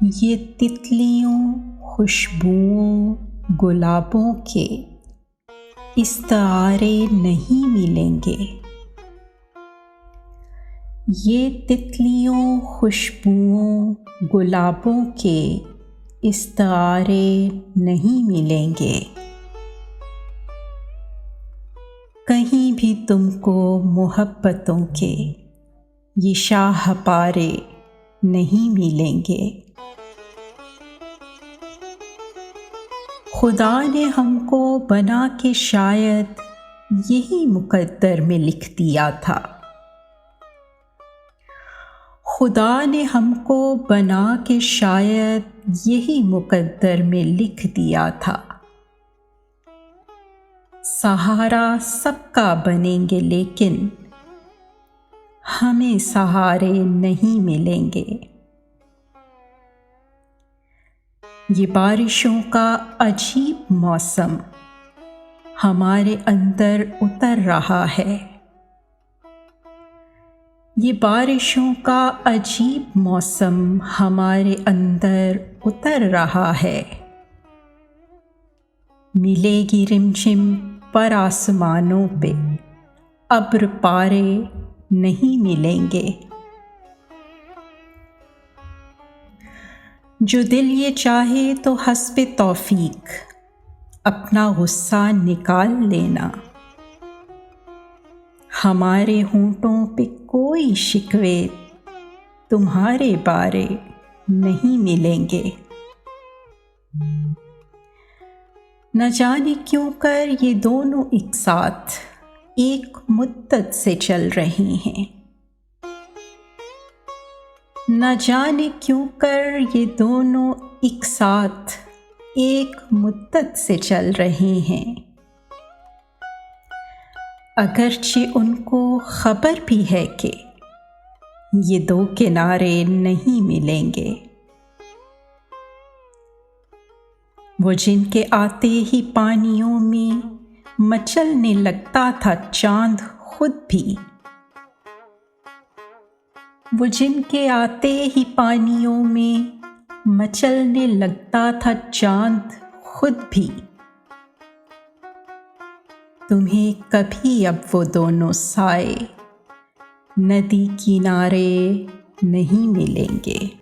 ये तितलियों, खुशबुओं, गुलाबों के इस्तारे नहीं मिलेंगे। ये तितलियों, खुशबुओं, गुलाबों के इस्तारे नहीं मिलेंगे। कहीं भी तुमको मोहब्बतों के ये शाहपारे नहीं मिलेंगे। खुदा ने हमको बना के शायद यही मुकद्दर में लिख दिया था। खुदा ने हमको बना के शायद यही मुकद्दर में लिख दिया था। सहारा सबका बनेंगे लेकिन हमें सहारे नहीं मिलेंगे। ये बारिशों का अजीब मौसम हमारे अंदर उतर रहा है। ये बारिशों का अजीब मौसम हमारे अंदर उतर रहा है। मिलेगी रिमझिम पर आसमानों पे अब्र पारे नहीं मिलेंगे। जो दिल ये चाहे तो हस्बे तौफीक अपना गुस्सा निकाल लेना। हमारे होंठों पे कोई शिकवे तुम्हारे बारे नहीं मिलेंगे। न जाने क्यों कर ये दोनों एक साथ एक मुद्दत से चल रहे हैं। न जाने क्यों कर ये दोनों एक साथ एक मुद्दत से चल रहे हैं। अगरचे उनको खबर भी है कि ये दो किनारे नहीं मिलेंगे। वो जिनके आते ही पानियों में मचलने लगता था चांद खुद भी। वो जिनके आते ही पानियों में मचलने लगता था चांद खुद भी। तुम्हें कभी अब वो दोनों साए नदी किनारे नहीं मिलेंगे।